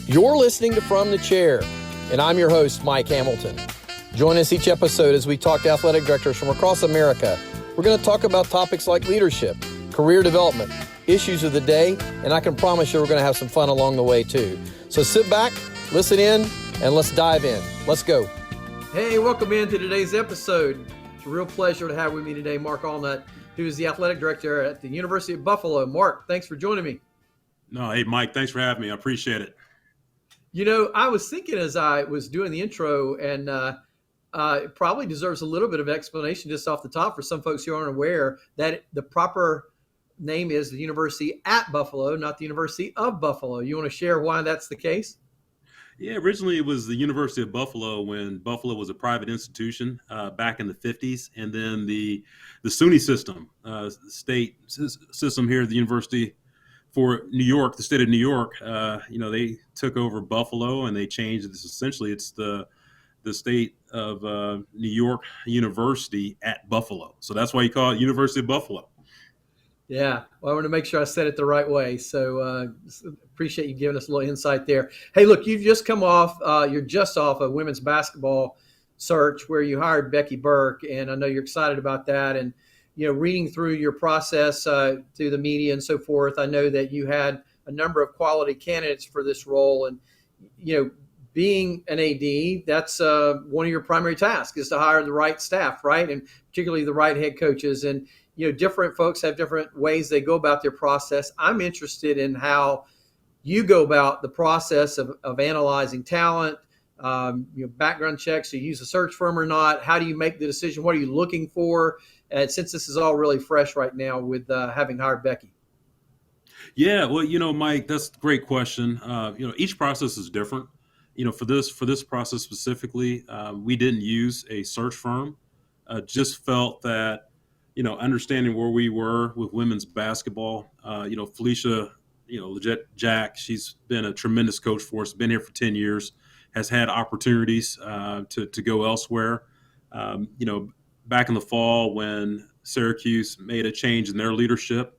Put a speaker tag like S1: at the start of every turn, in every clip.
S1: You're listening to From the Chair, and I'm your host, Mike Hamilton. Join us each episode as we talk to athletic directors from across America. We're going to talk about topics like leadership, career development, issues of the day, and I can promise you we're going to have some fun along the way too. So sit back, listen in, and let's dive in. Let's go. Hey, welcome into today's episode. It's a real pleasure to have with me today Mark Alnutt, who is the athletic director at the University of Buffalo. Mark, thanks for joining me.
S2: No, hey, Mike, thanks for having me. I appreciate it.
S1: You know, I was thinking as I was doing the intro, and it probably deserves a little bit of explanation just off the top for some folks who aren't aware that the proper name is the University at Buffalo, not the University of Buffalo. You want to share why that's the case?
S2: Yeah, originally it was the University of Buffalo when Buffalo was a private institution back in the 50s. And then the SUNY system, state system here at the University for New York, the state of New York, they took over Buffalo and they changed this. Essentially, it's the state of New York University at Buffalo. So that's why you call it University of Buffalo.
S1: Yeah, well, I want to make sure I said it the right way. So appreciate you giving us a little insight there. Hey, look, you've just come off, you're just off a women's basketball search where you hired Becky Burke, and I know you're excited about that. And you know, reading through your process through the media and so forth, I know that you had a number of quality candidates for this role. And, you know, being an AD, that's one of your primary tasks is to hire the right staff, right? And particularly the right head coaches. And, you know, different folks have different ways they go about their process. I'm interested in how you go about the process of analyzing talent, background checks. Do you use a search firm or not? How do you make the decision? What are you looking for? And since this is all really fresh right now with having hired Becky.
S2: Yeah, well, Mike, that's a great question. Each process is different. For this process specifically, we didn't use a search firm. Just felt that, understanding where we were with women's basketball, Felicia, Legit Jack, she's been a tremendous coach for us, been here for 10 years, has had opportunities to go elsewhere. Back in the fall when Syracuse made a change in their leadership,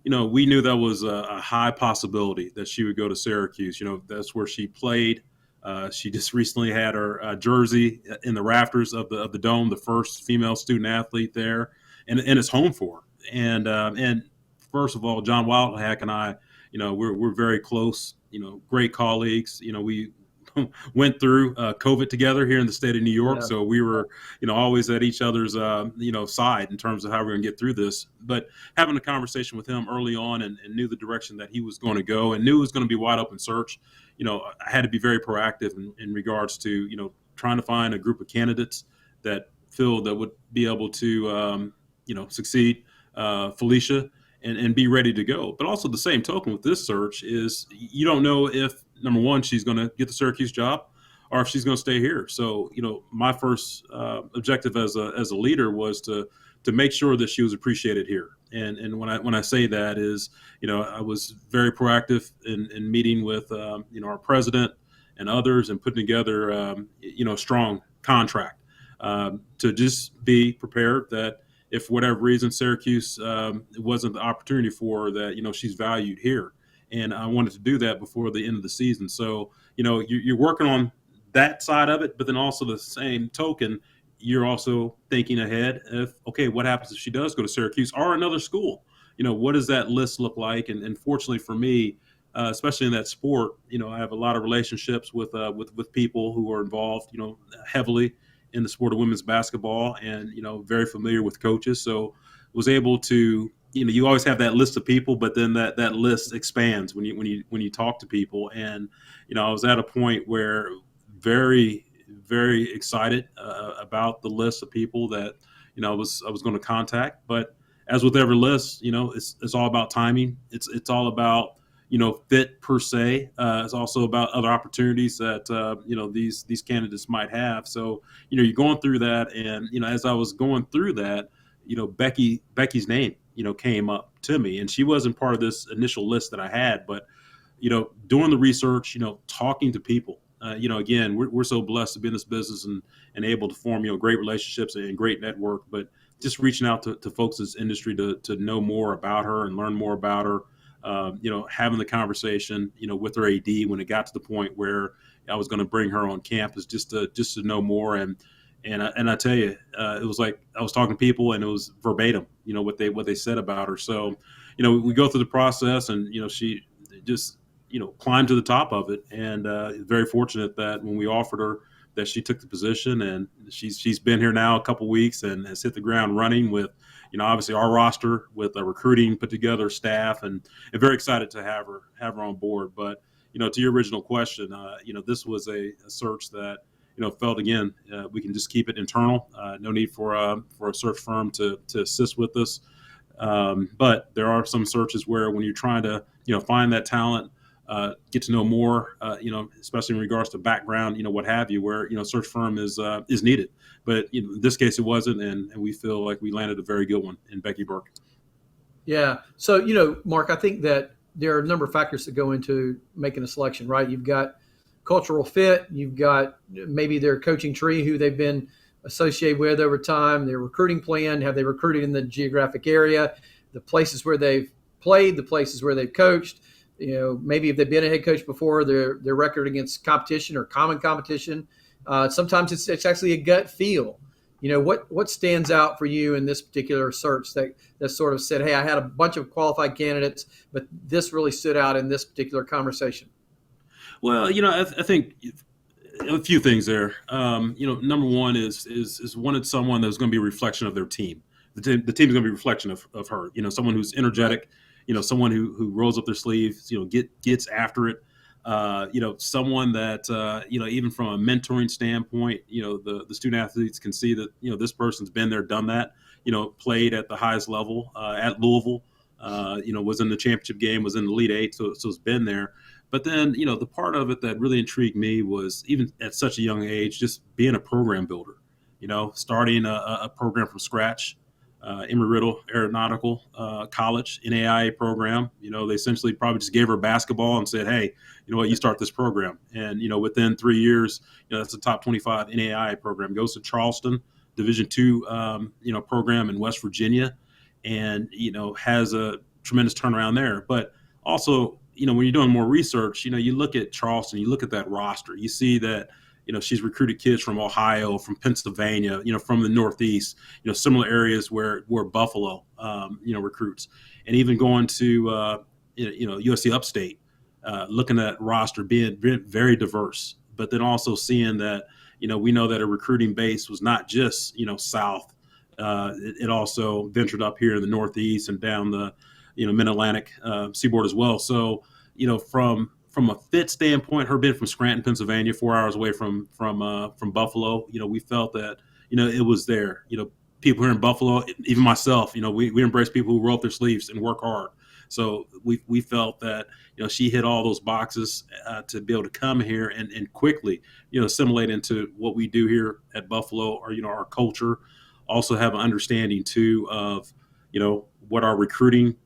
S2: we knew that was a high possibility that she would go to Syracuse. That's where she played. She just recently had her jersey in the rafters of the dome, the first female student athlete there, and it's home for her. And first of all, John Wildhack and I, we're very close. Great colleagues. We went through COVID together here in the state of New York. Yeah. So we were, always at each other's, side in terms of how we're going to get through this. But having a conversation with him early on and knew the direction that he was going to go and knew it was going to be wide open search, I had to be very proactive in regards to, trying to find a group of candidates that would be able to, succeed Felicia and be ready to go. But also the same token with this search is you don't know if, number one, she's going to get the Syracuse job or if she's going to stay here. So, my first objective as a leader was to make sure that she was appreciated here. And when I say that is, I was very proactive in meeting with, our president and others and putting together, a strong contract to just be prepared that if for whatever reason Syracuse wasn't the opportunity for her, that, she's valued here. And I wanted to do that before the end of the season. So, you're working on that side of it, but then also the same token, you're also thinking ahead of, okay, what happens if she does go to Syracuse or another school? What does that list look like? And fortunately for me, especially in that sport, I have a lot of relationships with people who are involved, heavily in the sport of women's basketball and, very familiar with coaches. So was able to, you always have that list of people, but then that list expands when you talk to people. And, I was at a point where very, very excited about the list of people that, I was going to contact. But as with every list, it's all about timing. It's all about, fit per se. It's also about other opportunities that, these candidates might have. So, you're going through that. And, as I was going through that, Becky's name, came up to me, and she wasn't part of this initial list that I had, but, doing the research, talking to people, again, we're so blessed to be in this business and able to form, great relationships and great network, but just reaching out to folks in this industry to know more about her and learn more about her. having the conversation, with her AD when it got to the point where I was going to bring her on campus just to know more. And I tell you, it was like I was talking to people, and it was verbatim, what they said about her. So, we go through the process, and she just climbed to the top of it, and very fortunate that when we offered her, that she took the position, and she's been here now a couple weeks and has hit the ground running with, obviously our roster with a recruiting put together staff, and very excited to have her on board. But to your original question, this was a search that felt, again, we can just keep it internal. No need for a search firm to assist with this. But there are some searches where when you're trying to find that talent, get to know more, especially in regards to background, what have you, where search firm is needed. But in this case, it wasn't, and we feel like we landed a very good one in Becky Burke.
S1: Yeah. So Mark, I think that there are a number of factors that go into making a selection, right? You've got cultural fit, you've got maybe their coaching tree, who they've been associated with over time, their recruiting plan, have they recruited in the geographic area, the places where they've played, the places where they've coached. Maybe if they've been a head coach before, their record against competition or common competition. Sometimes it's actually a gut feel. What stands out for you in this particular search that sort of said, hey, I had a bunch of qualified candidates, but this really stood out in this particular conversation?
S2: Well, I think a few things there. Number one is wanted someone that was going to be a reflection of their team. The team's going to be a reflection of her. Someone who's energetic. Someone who rolls up their sleeves. Gets after it. Someone that even from a mentoring standpoint, the student athletes can see that this person's been there, done that. Played at the highest level at Louisville. Was in the championship game, was in the Elite Eight, so it's been there. But then, the part of it that really intrigued me was, even at such a young age, just being a program builder, starting a program from scratch. Embry-Riddle Aeronautical College, NAIA program. They essentially probably just gave her basketball and said, hey, you know what, you start this program. And, within 3 years, that's a top 25 NAIA program. Goes to Charleston, Division II, program in West Virginia, and, has a tremendous turnaround there. But also, when you're doing more research, you look at Charleston, you look at that roster, you see that, she's recruited kids from Ohio, from Pennsylvania, from the Northeast, similar areas where Buffalo, recruits, and even going to, USC Upstate, looking at roster being very diverse, but then also seeing that, we know that a recruiting base was not just, South. It also ventured up here in the Northeast and down the, Mid-Atlantic seaboard as well. So, from a fit standpoint, her being from Scranton, Pennsylvania, 4 hours away from Buffalo, we felt that, it was there. People here in Buffalo, even myself, we embrace people who roll up their sleeves and work hard. So we felt that, she hit all those boxes to be able to come here and quickly, assimilate into what we do here at Buffalo, or, our culture. Also have an understanding too of, what our recruiting,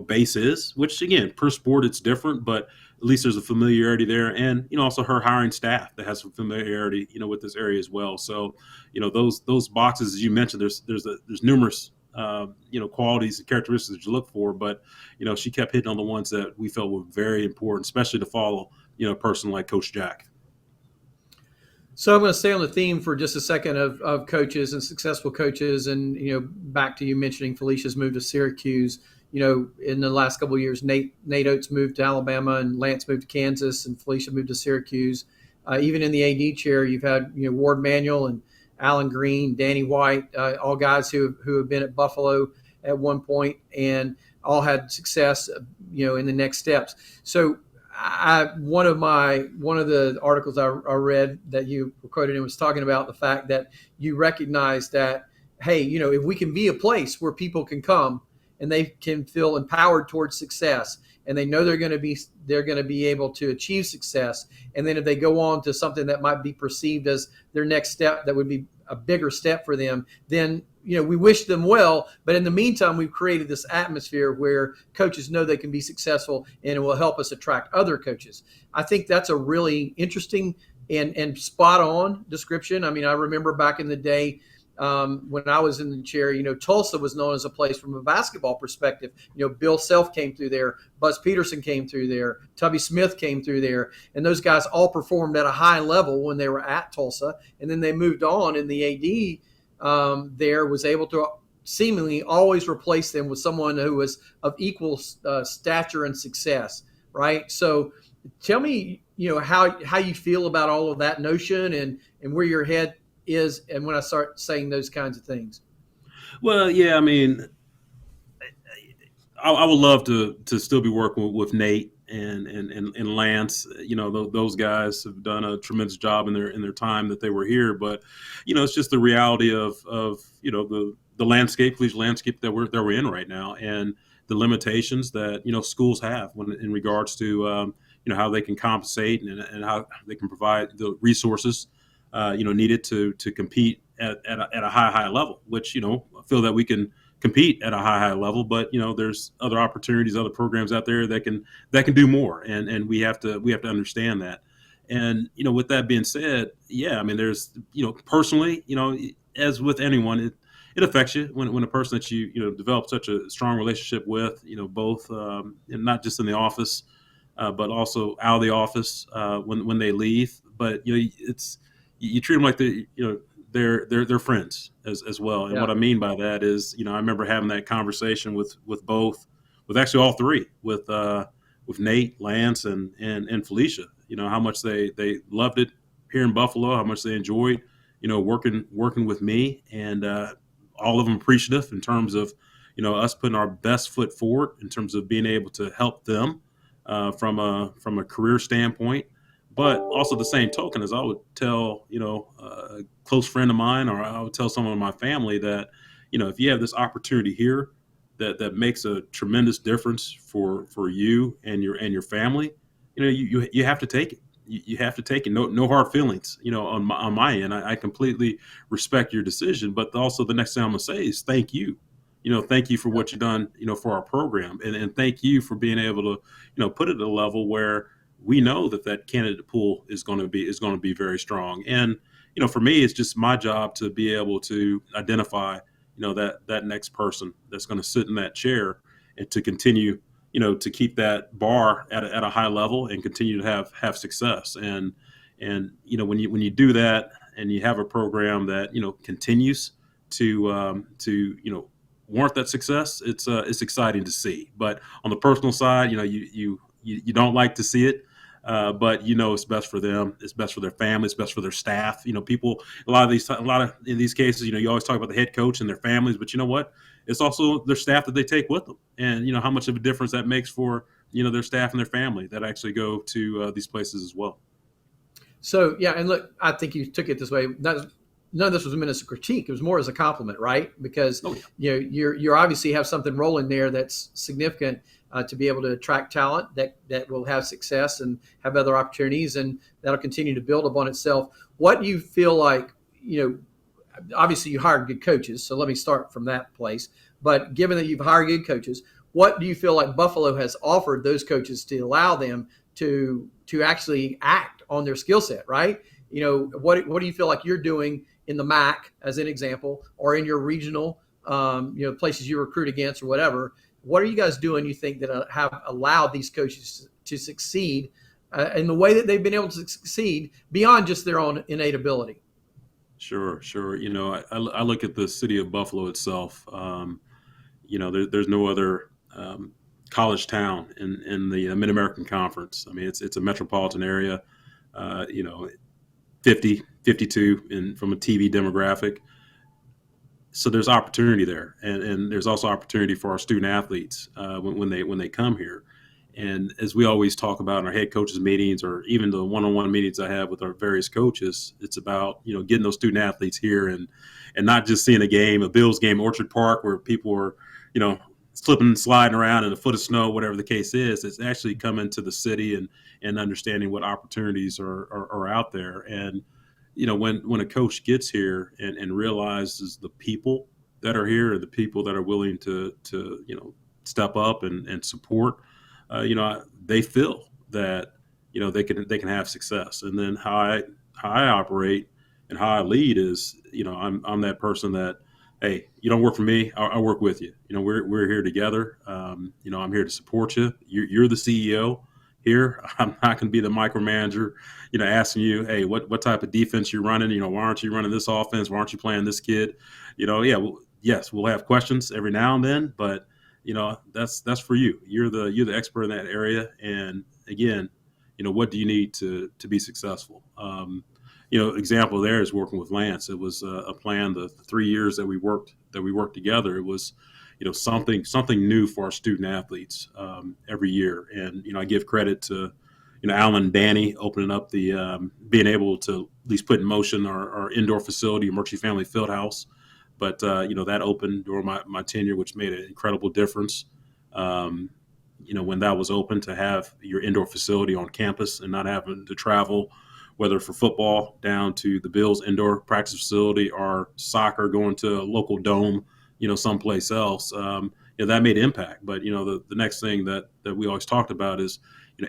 S2: base is, which again, per sport, it's different, but at least there's a familiarity there. And, also her hiring staff that has some familiarity, with this area as well. So, those boxes, as you mentioned, there's numerous, qualities and characteristics that you look for, but, she kept hitting on the ones that we felt were very important, especially to follow, a person like Coach Jack.
S1: So I'm going to stay on the theme for just a second of coaches and successful coaches. And, back to you mentioning Felicia's move to Syracuse. In the last couple of years, Nate Oates moved to Alabama, and Lance moved to Kansas, and Felicia moved to Syracuse. Even in the AD chair, you've had Ward Manuel and Alan Green, Danny White, all guys who have been at Buffalo at one point, and all had success, in the next steps. So one of the articles I read that you were quoted in was talking about the fact that you recognize that, hey, if we can be a place where people can come and they can feel empowered towards success, and they know they're going to be able to achieve success, and then if they go on to something that might be perceived as their next step, that would be a bigger step for them, then we wish them well. But in the meantime, we've created this atmosphere where coaches know they can be successful, and it will help us attract other coaches. I think that's a really interesting and spot on description. I mean, I remember back in the day, when I was in the chair, Tulsa was known as a place from a basketball perspective. Bill Self came through there, Buzz Peterson came through there, Tubby Smith came through there, and those guys all performed at a high level when they were at Tulsa, and then they moved on, and the AD there was able to seemingly always replace them with someone who was of equal stature and success, right? So tell me, how you feel about all of that notion and where your head is, and when I start saying those kinds of things.
S2: Well, yeah, I mean, I would love to still be working with Nate and Lance. Those guys have done a tremendous job in their time that they were here. But it's just the reality of the landscape, collegiate landscape that we're in right now, and the limitations that schools have in regards to how they can compensate and how they can provide the resources needed to compete at a high level. Which I feel that we can compete at a high level, but there's other opportunities, other programs out there that can do more, and we have to understand that. And with that being said, yeah, I mean, there's personally, as with anyone, it affects you when a person that you develop such a strong relationship with, both and not just in the office, but also out of the office when they leave. But it's you treat them like they're friends as well. And
S1: Yeah.
S2: what I mean by that is, I remember having that conversation with actually all three, with Nate, Lance, and Felicia. How much they loved it here in Buffalo, how much they enjoyed, working with me, and all of them appreciative in terms of, us putting our best foot forward in terms of being able to help them from a career standpoint. But also the same token, as I would tell, a close friend of mine, or I would tell someone in my family that, if you have this opportunity here that makes a tremendous difference for you and your family, you have to take it. You have to take it. No hard feelings, on my end. I completely respect your decision, but also the next thing I'm gonna say is thank you. Thank you for what you've done, for our program, and thank you for being able to, put it at a level where we know that candidate pool is going to be very strong. And for me, it's just my job to be able to identify that next person that's going to sit in that chair, and to continue to keep that bar at a high level and continue to have success. And when you do that, and you have a program that continues to warrant that success, it's exciting to see. But on the personal side, you don't like to see it, but it's best for them, it's best for their family, it's best for their staff. People, a lot of in these cases, you always talk about the head coach and their families, but you know what? It's also their staff that they take with them, and how much of a difference that makes for their staff and their family that actually go to these places as well.
S1: So yeah, and look, I think you took it this way. None of this was meant as a critique. It was more as a compliment, right? Because you're obviously have something rolling there that's significant to be able to attract talent that will have success and have other opportunities, and that'll continue to build upon itself. What do you feel like? Obviously you hired good coaches, so let me start from that place. But given that you've hired good coaches, what do you feel like Buffalo has offered those coaches to allow them to actually act on their skill set, right? What do you feel like you're doing in the MAC, as an example, or in your regional, places you recruit against or whatever? What are you guys doing, you think, that have allowed these coaches to succeed in the way that they've been able to succeed beyond just their own innate ability?
S2: Sure. I look at the city of Buffalo itself. There's no other college town in the Mid-American Conference. I mean, it's a metropolitan area, 50, 52 from a TV demographic. So there's opportunity there, and there's also opportunity for our student athletes when they come here. And as we always talk about in our head coaches meetings, or even the one-on-one meetings I have with our various coaches, it's about getting those student athletes here, and not just seeing a Bills game, Orchard Park, where people are slipping and sliding around in a foot of snow, whatever the case is. It's actually coming to the city and understanding what opportunities are out there. And when a coach gets here and realizes the people that are here, and the people that are willing to step up and support, they feel that they can have success. And then how I operate and how I lead is, I'm that person that, hey, you don't work for me, I work with you. We're here together. I'm here to support you. You're the CEO here. I'm not going to be the micromanager, asking you, hey, what type of defense you're running? Why aren't you running this offense? Why aren't you playing this kid? Yeah, well, yes, we'll have questions every now and then, but that's for you. You're the expert in that area. And again, what do you need to be successful? Example there is working with Lance. It was a plan. The 3 years that we worked together, it was something new for our student athletes every year. And I give credit to Alden and Danny opening up the being able to at least put in motion our indoor facility, Murchie Family Fieldhouse. But that opened during my tenure, which made an incredible difference. When that was open, to have your indoor facility on campus and not having to travel, whether for football down to the Bills indoor practice facility or soccer going to a local dome, someplace else, that made impact. But the next thing that we always talked about is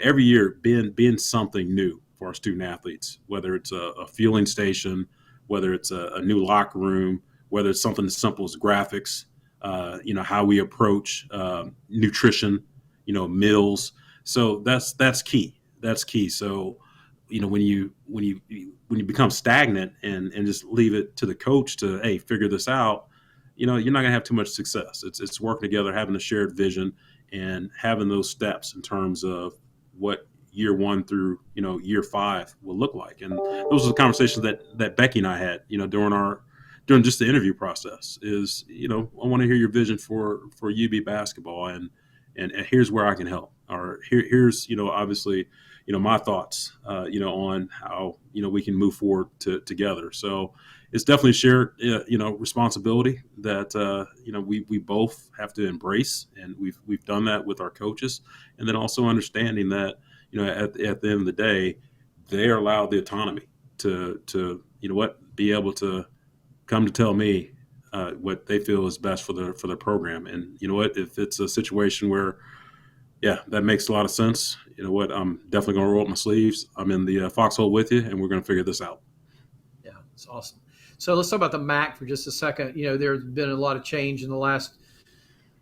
S2: every year being something new for our student athletes, whether it's a fueling station, whether it's a new locker room, whether it's something as simple as graphics, how we approach nutrition, meals. So that's key. That's key. So, when you become stagnant and just leave it to the coach to, hey, figure this out, you're not going to have too much success. It's working together, having a shared vision, and having those steps in terms of what year 1 through year 5 will look like. And those are the conversations that Becky and I had during just the interview process. Is I want to hear your vision for UB basketball, and here's where I can help, or here's obviously my thoughts on how we can move forward together. So it's definitely shared responsibility that we both have to embrace, and we've done that with our coaches, and then also understanding that at the end of the day, they are allowed the autonomy to be able to come to tell me what they feel is best for their program. And if it's a situation where, yeah, that makes a lot of sense, I'm definitely going to roll up my sleeves. I'm in the foxhole with you, and we're going to figure this out.
S1: Yeah, it's awesome. So let's talk about the MAC for just a second. There's been a lot of change in the last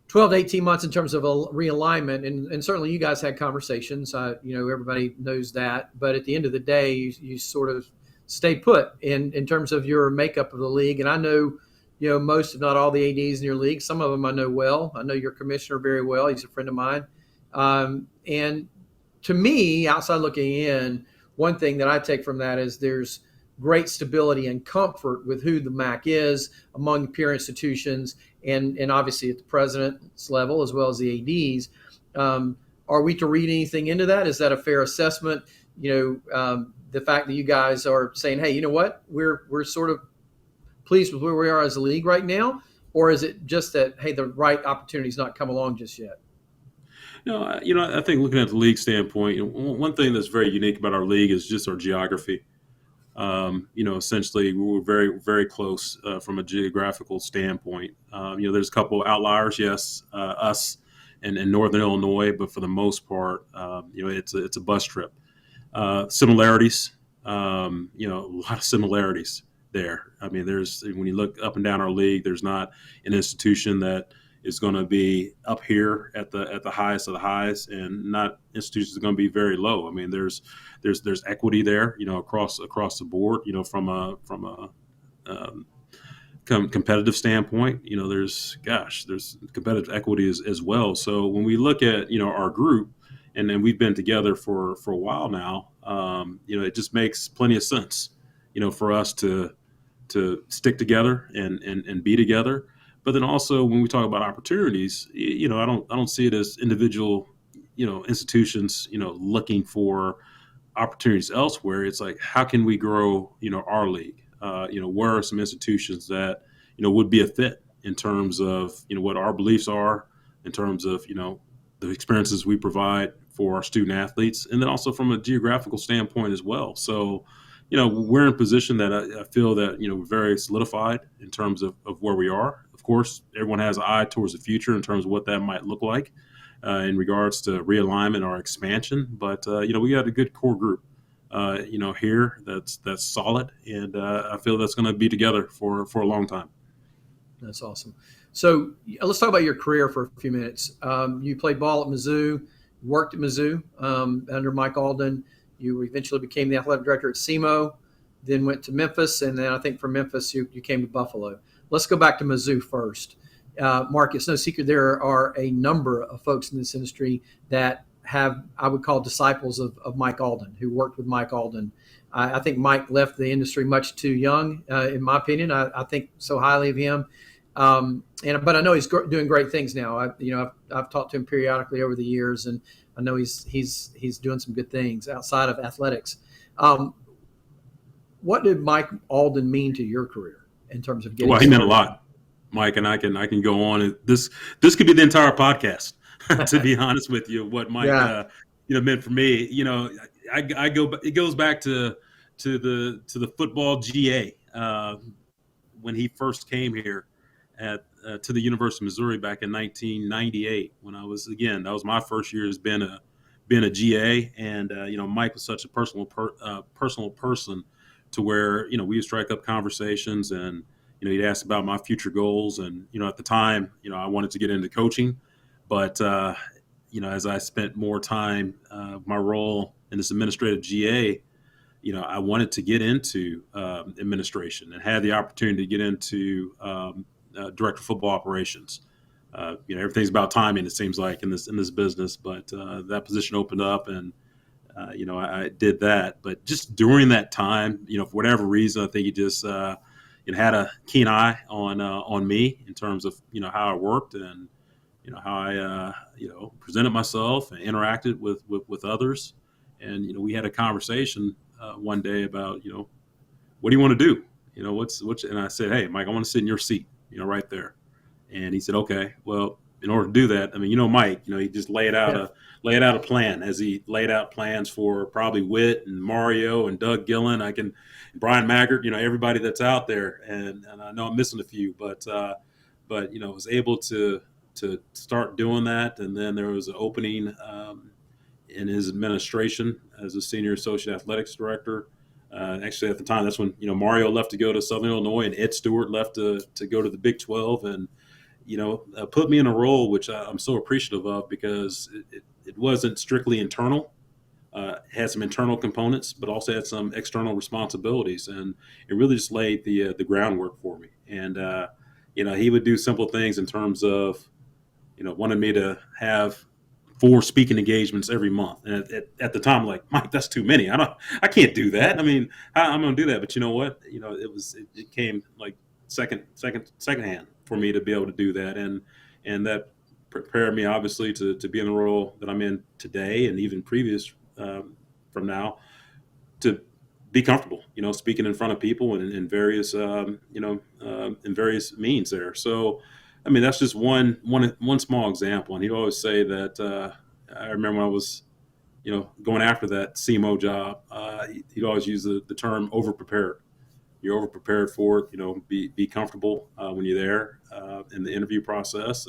S1: 12 to 18 months in terms of a realignment, and certainly you guys had conversations. Everybody knows that. But at the end of the day, you sort of stay put in terms of your makeup of the league. And I know, most, if not all, the ADs in your league. Some of them I know well. I know your commissioner very well. He's a friend of mine. And to me, outside looking in, one thing that I take from that is there's great stability and comfort with who the MAC is among peer institutions, and obviously at the president's level as well as the ADs. Are we to read anything into that? Is that a fair assessment? The fact that you guys are saying, hey, you know what, we're sort of pleased with where we are as a league right now, or is it just that, hey, the right opportunity's not come along just yet?
S2: No, I think looking at the league standpoint, one thing that's very unique about our league is just our geography. Essentially, we're very, very close from a geographical standpoint. There's a couple of outliers, yes, us and Northern Illinois, but for the most part, it's a bus trip. Similarities, a lot of similarities there. I mean, when you look up and down our league, there's not an institution that is going to be up here at the highest of the highs, and not institutions are going to be very low. I mean, there's equity there, across the board, from a competitive standpoint, there's competitive equity as well. So when we look at, our group, and then we've been together for a while now, it just makes plenty of sense, for us to stick together and be together. But then also when we talk about opportunities, I don't see it as individual, institutions, looking for opportunities elsewhere. It's like, how can we grow, our league? Where are some institutions that, would be a fit in terms of, what our beliefs are, in terms of, the experiences we provide for our student athletes, and then also from a geographical standpoint as well. So, we're in a position that I feel that, we're very solidified in terms of where we are. Of course, everyone has an eye towards the future in terms of what that might look like in regards to realignment or expansion. But, we got a good core group here that's solid, and I feel that's going to be together for a long time.
S1: That's awesome. So let's talk about your career for a few minutes. You played ball at Mizzou, worked at Mizzou under Mike Alden. You eventually became the athletic director at SEMO, then went to Memphis, and then I think from Memphis you came to Buffalo. Let's go back to Mizzou first. Mark, it's no secret there are a number of folks in this industry that have, I would call, disciples of Mike Alden, who worked with Mike Alden. I think Mike left the industry much too young, in my opinion. I think so highly of him. But I know he's doing great things now. I've talked to him periodically over the years, and I know he's doing some good things outside of athletics. What did Mike Alden mean to your career in terms of getting?
S2: Well, he meant a lot, Mike, and I can go on. This could be the entire podcast, to be honest with you. What Mike meant for me. I go. It goes back to the football GA when he first came here to the University of Missouri back in 1998. When I was, again, that was my first year as being a GA, and Mike was such a personal person to where we would strike up conversations, and he'd ask about my future goals, and at the time I wanted to get into coaching, but as I spent more time my role in this administrative GA, I wanted to get into administration and had the opportunity to get into director of football operations. Everything's about timing, it seems like, in this business, but that position opened up, and I did that. But just during that time, for whatever reason, I think he just had a keen eye on me in terms of how I worked and how I presented myself and interacted with others. And we had a conversation one day about what do you want to do? And I said, hey, Mike, I want to sit in your seat, right there. And he said, okay, well, in order to do that, I mean, Mike, he just laid out a plan, as he laid out plans for probably Witt and Mario and Doug Gillen, Brian Maggart, everybody that's out there. And I know I'm missing a few, but was able to start doing that. And then there was an opening in his administration as a senior associate athletics director. Actually, at the time, that's when Mario left to go to Southern Illinois, and Ed Stewart left to go to the Big 12, and put me in a role which I'm so appreciative of, because it wasn't strictly internal. Had some internal components, but also had some external responsibilities, and it really just laid the groundwork for me. And he would do simple things in terms of wanted me to have 4 speaking engagements every month. And at the time, I'm like, Mike, that's too many. I can't do that. I mean, I'm going to do that. But you know what? It came like second hand for me to be able to do that. And that prepared me, obviously, to be in the role that I'm in today, and even previous from now, to be comfortable, speaking in front of people and in various, in various means there. So, I mean, that's just one small example. And he'd always say that, I remember when I was, going after that SEMO job, he'd always use the term over-prepared. You're over-prepared for it, be comfortable when you're there in the interview process.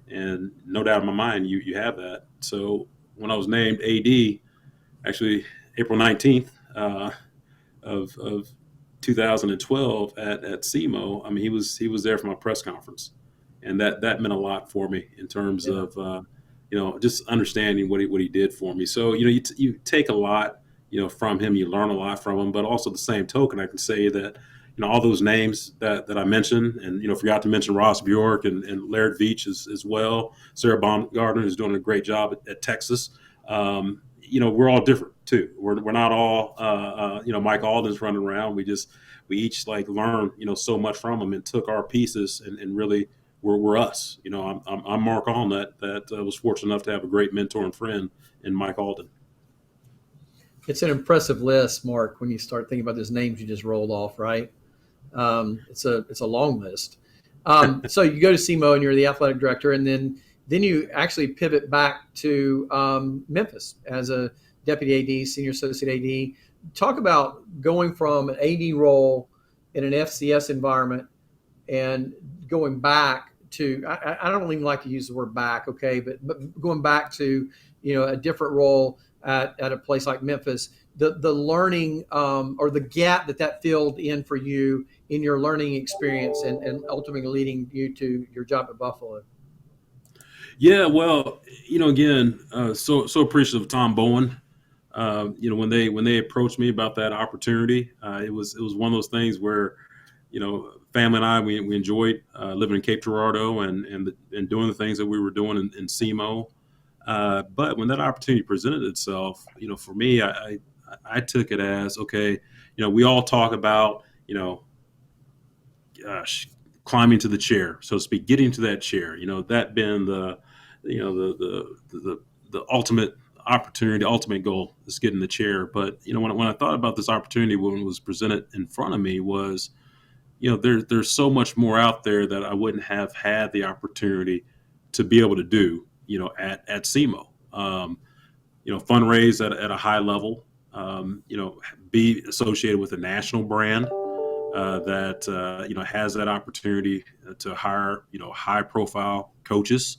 S2: And no doubt in my mind, you have that. So when I was named AD, actually April 19th of 2012 at SEMO, I mean, he was there for my press conference. And that meant a lot for me in terms of, just understanding what he did for me. So, you take a lot, from him, you learn a lot from him, but also the same token, I can say that, all those names that I mentioned, and, forgot to mention Ross Bjork and Laird Veach as well. Sarah Baumgartner is doing a great job at Texas. We're all different too. We're not all, Mike Alden's running around. We each learn, so much from him, and took our pieces and really, we're us. I'm Mark Alnutt, that was fortunate enough to have a great mentor and friend in Mike Alden.
S1: It's an impressive list, Mark, when you start thinking about those names you just rolled off, right? It's a long list. So you go to SEMO and you're the athletic director, and then you actually pivot back to Memphis as a deputy AD, senior associate AD. Talk about going from an AD role in an FCS environment and going back to, I don't even like to use the word back, okay, but going back to, a different role at a place like Memphis, the learning or the gap that filled in for you in your learning experience and ultimately leading you to your job at Buffalo.
S2: Yeah, well, again, so appreciative of Tom Bowen. When they approached me about that opportunity, it was one of those things where, family and I we enjoyed living in Cape Girardeau and doing the things that we were doing in SEMO. But when that opportunity presented itself, for me, I took it as okay. We all talk about gosh, climbing to the chair, so to speak, getting to that chair. That being the ultimate opportunity, ultimate goal is getting the chair. But when I thought about this opportunity when it was presented in front of me was, there's so much more out there that I wouldn't have had the opportunity to be able to do, at SEMO. Fundraise at a high level, be associated with a national brand that has that opportunity to hire high profile coaches,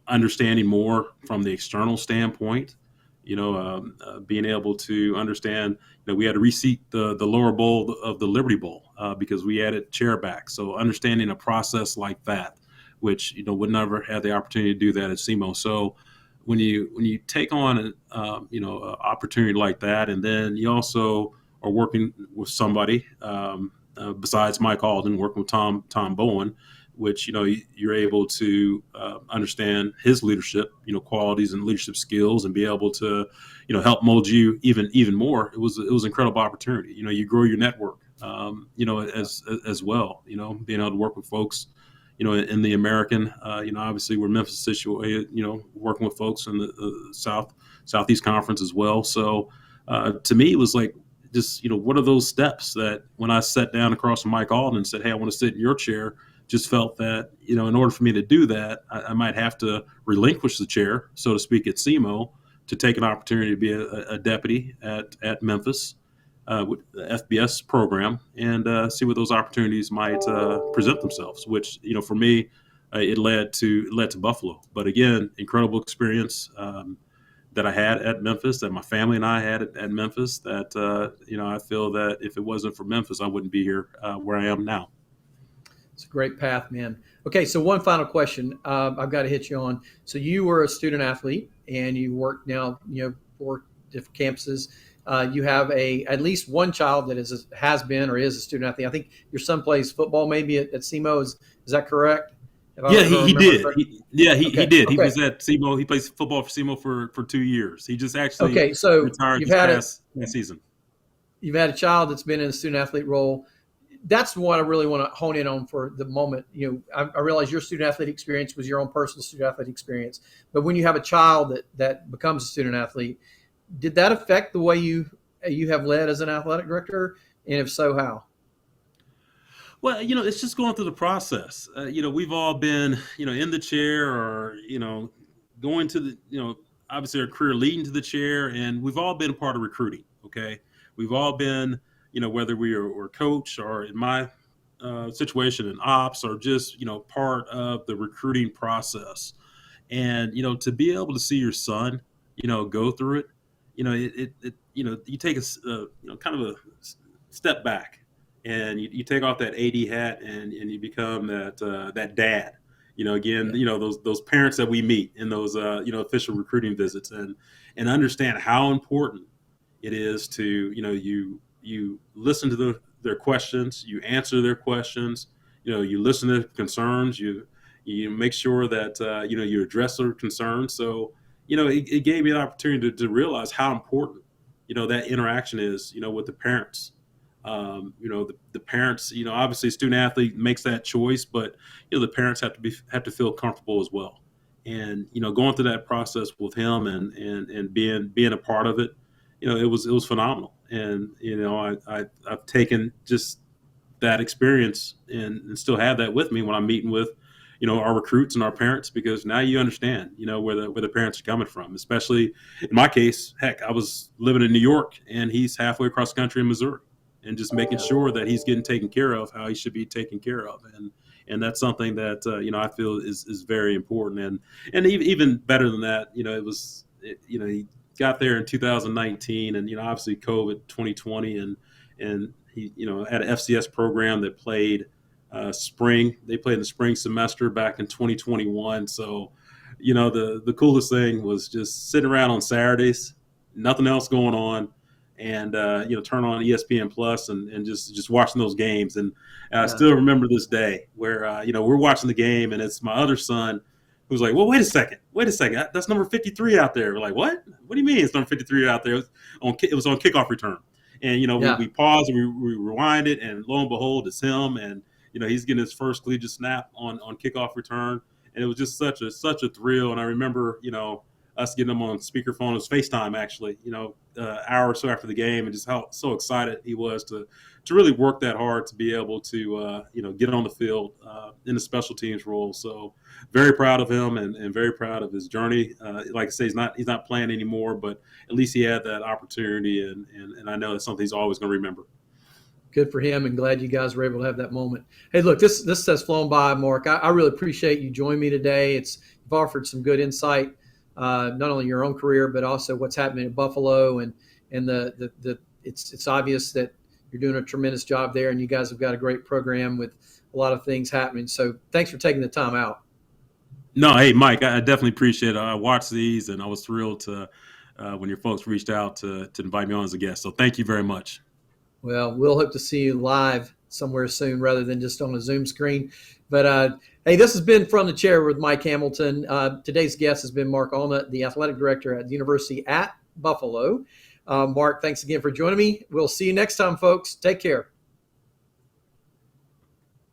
S2: understanding more from the external standpoint, being able to understand that we had to reseat the lower bowl of the Liberty Bowl because we added chair back. So understanding a process like that, which would never have the opportunity to do that at SEMO. So when you take on an opportunity like that, and then you also are working with somebody besides Mike Alden, working with Tom Bowen, which you're able to understand his leadership qualities and leadership skills, and be able to help mold you even more. It was an incredible opportunity. You grow your network as well. Being able to work with folks in the American, obviously we're Memphis situated, working with folks in the Southeast Conference as well. So to me, it was like, just, what are those steps that when I sat down across from Mike Alden and said, hey, I want to sit in your chair, just felt that, in order for me to do that, I might have to relinquish the chair, so to speak, at SEMO to take an opportunity to be a deputy at Memphis with the FBS program and see what those opportunities might present themselves, which, for me, it led to Buffalo. But again, incredible experience that I had at Memphis, that my family and I had at Memphis, that, I feel that if it wasn't for Memphis, I wouldn't be here where I am now.
S1: It's a great path, man. Okay, so one final question I've got to hit you on. So you were a student athlete, and you work now, 4 different campuses. You have at least one child that has been or is a student athlete. I think your son plays football maybe at SEMO. Is that correct?
S2: Yeah, he did. He did. He
S1: Okay.
S2: was at SEMO. He plays football for SEMO for 2 years. He just actually
S1: Okay, so
S2: retired
S1: you've
S2: this
S1: had
S2: past season.
S1: you've had a child that's been in a student athlete role. That's what I really want to hone in on for the moment. I realize your student athlete experience was your own personal student athlete experience, but when you have a child that becomes a student athlete, did that affect the way you have led as an athletic director, and if so, how?
S2: Well, it's just going through the process. We've all been, in the chair, or, going to the, obviously our career leading to the chair, and we've all been a part of recruiting. Okay. We've all been, whether we are coach, or in my situation in ops, or just, part of the recruiting process. And, to be able to see your son, go through it, you take kind of a step back, and you take off that AD hat, and you become that dad. Again, those parents that we meet in those official recruiting visits, and understand how important it is to you listen to their questions, you answer their questions, you listen to their concerns, you make sure that you address their concerns. So it gave me an opportunity to realize how important that interaction is with the parents. The parents, obviously student athlete makes that choice, but the parents have to feel comfortable as well. And going through that process with him, and being a part of it, it was phenomenal. And I've taken just that experience and still have that with me when I'm meeting with our recruits and our parents, because now you understand where the parents are coming from. Especially in my case, heck, I was living in New York, and he's halfway across the country in Missouri, and just making sure that he's getting taken care of how he should be taken care of. And that's something that I feel is very important. And even better than that, he got there in 2019, and obviously COVID 2020, and he had an FCS program that played spring. They played in the spring semester back in 2021. So, the coolest thing was just sitting around on Saturdays, nothing else going on, and turn on ESPN Plus and just watching those games. And I still remember this day where we're watching the game, and it's my other son who's like, "Well, wait a second, that's number 53 out there." We're like, "What? What do you mean it's number 53 out there?" It was on kickoff return, and we paused and we rewind it, and lo and behold, it's him, and he's getting his first collegiate snap on kickoff return, and it was just such a thrill. And I remember us getting him on speakerphone. It was FaceTime actually, hour or so after the game, and just how so excited he was to really work that hard to be able to get on the field in the special teams role. So very proud of him and very proud of his journey. Like I say, he's not playing anymore, but at least he had that opportunity, and I know that's something he's always going to remember.
S1: Good for him, and glad you guys were able to have that moment. Hey, look, this has flown by, Mark. I really appreciate you joining me today. You've offered some good insight, not only your own career, but also what's happening at Buffalo, and it's obvious that you're doing a tremendous job there, and you guys have got a great program with a lot of things happening. So thanks for taking the time out.
S2: No, hey, Mike, I definitely appreciate it. I watched these, and I was thrilled to when your folks reached out to invite me on as a guest. So thank you very much.
S1: Well, we'll hope to see you live somewhere soon rather than just on a Zoom screen. But, hey, this has been From the Chair with Mike Hamilton. Today's guest has been Mark Alnutt, the athletic director at the University at Buffalo. Mark, thanks again for joining me. We'll see you next time, folks. Take care.